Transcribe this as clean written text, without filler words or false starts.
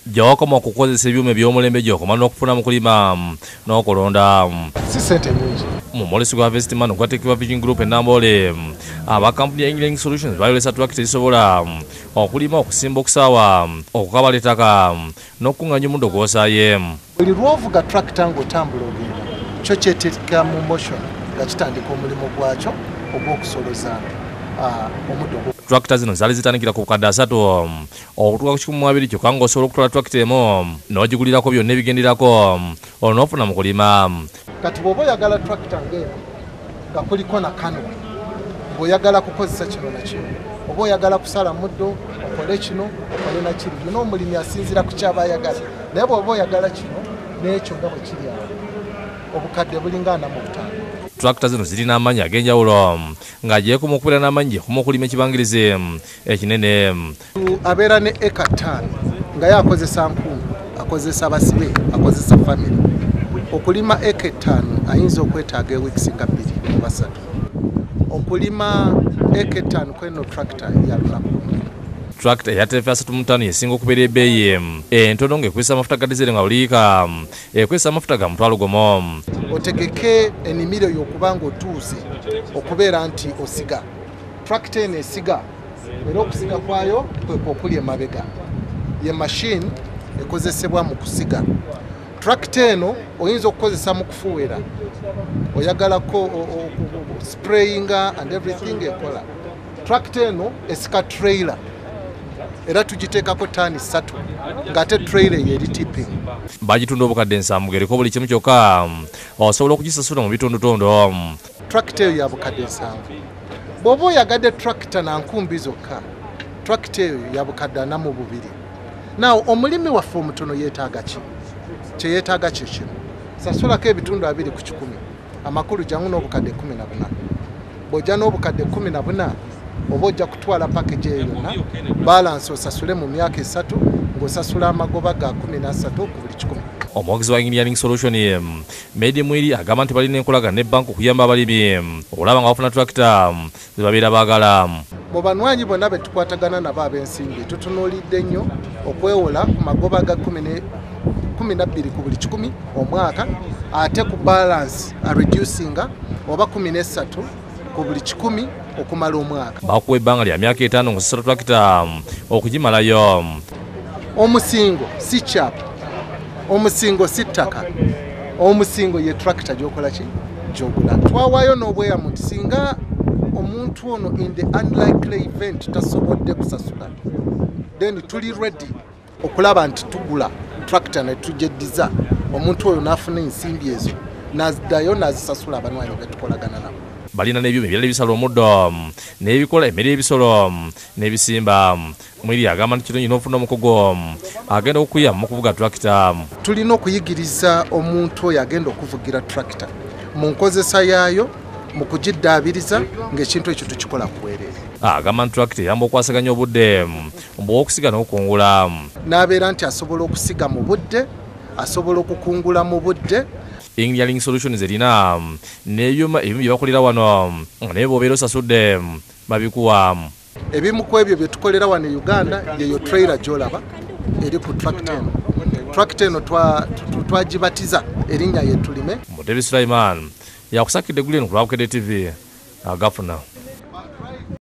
gyawakoma okukozesa ebyuma eby'omulembe gy'okoma n'okufuna mu kulima n'okulonda. Si ssente nnyingi. Mu mwolesi gwa Vestman ogwateekebwa Vision Group e Nambole, aba kampuni ya Engineering Solutions bayolesa tractor ezisobola okulima, okusimba okusaawa, okukabala ettaka n'okukunganya omuddo gw'osaaye. Buli lw'ovuga tractor ng'otambula ogenda kyo kyeteeka mu motion nga kitandika omulimu gwakyo ogw'okusoloza omuddo. Tractor zino zaali zitandikira ku bukadde 3 okutuuka ku 12 kyokka ng'osobola okutwala tractor emu n'ogigulirako byonna ebigenderako onoofuna mu kulima. Kati bw'oba oyagala tractor ng'eno nga kuliko na kano, bw'oyagala kukozesa kino na kino, oba oyagala kusala muddo okole kino okole na kiri, bino omulimi asinziira ku kyaba ayagala. Naye bw'oba oyagala kino n'ekyo nga bwe kiri awo, obukadde bulinga 45. Tractor zino zirina amanyi ag'enjawulo nga gyekuma okubeera n'amanyi gyekuma okulima ekibangirizi ekinene. Abeera ne eka 5 nga ye akozesa nkumbi, akozesa basibe, akozesa family. Okulima eka 5 ayinza okwetaaga ewiikisi nga 2 oba 3. Okulima eka 5 kweno tractor ya lunaku. Tractor ya terefa 35 yesinga okubeera ebbeeyi entono ng'ekozesa amafuta ga diesel nga buliika ekozesa amafuta ga mutwalo gumu. Otegeke ennimiro y'okuba ng'otuuze okubeera nti osiga. Tractor eno esiga, era okusiga kwayo kwe kwokuli emabega. Ye machine ekozesebwa mu kusiga. Tractor eno oyinza okukozesa mu kufuwera, oyagalako sprayinga and everything ekola. Tractor eno esika trailer, era tugiteekako ttaani 3 ng'ate trailer yeri tipping. Bagitunda obukadde 7 gereko buli kimu kyokka osobola okugisasula mu bitundutundu. Tractor eyo ya bukadde 7. Bw'oba oyagadde tractor na nkumbi zokka, tractor eyo ya bukadde 42. Naw omulimi waffe omutono yeetaaga ki? Kye yeetaaga kye kino. Sasulako ebitundu 2 ku 100. Amakulu jangu n'obukadde 14. Bw'ojja n'obukadde 14 oba ojja kutwala package eyo yonna, balance osasule mu myaka 3 ng'osasula amagoba ga 13 ku buli 100. Omwogezi wa Engineering Solution Medi Mwiri agamba nti balina enkolagana ne banka okuyamba abalimi okulaba nga bafuna tractor ze babeera baagala. Mu banywanyi bonna be tukwatagana nabo ab'ensimbi tutunuulidde nnyo okwewola ku magoba ga 12 ku buli 100 omwaka, ate ku balance reducinga oba 13 ku buli 100 okumala omwaka. Bakuwa ebbanga lya myaka 5 ng'osasula tractor okugimalayo. Omusingo si kyapa, omusingo si ttaka, omusingo ye tractor gy'okola ki? Gy'ogula. Twawaayo n'obweyamu nti singa omuntu ono in the unlikely event tasobodde kusasula, then tuli ready okulaba nti tugula tractor ne tujeddiza omuntu oyo n'afuna ensimbi ezo n'aziddayo n'azisasula abanywanyi be tukolagana nabo. Balina n'ebyuma ebirala ebisala omuddo n'ebikola emmere y'ebisolo n'ebisimba. Mwiri agamba nti kirungi n'ofuna omukugu agenda okukuyamba mu kuvuga tractor. Tulina okuyigiriza omuntu oyo agenda okuvugira tractor mu nkozesa yaayo, mu kugiddaabiriza ng'ekintu ekyo tukikola kuweerere. Agamba nti tractor eyamba okwasaganya obudde bw'okusiga n'okukungula. N'abeera nti asobola okusiga mu budde, asobola okukungula mu budde. Engineering Solutions erina n'ebyuma ebimu bye bakolera wano naye bw'obeera osasudde babikuwa. Ebimu ku ebyo bye tukolera wano e Uganda yeyo trailer gy'olaba eri ku tractor eno. Tractor eno twagibatiza erinnya ye Tulime. Mutebi Sulaiman yakusakidde guleno ku Lwabukede TV agafuna.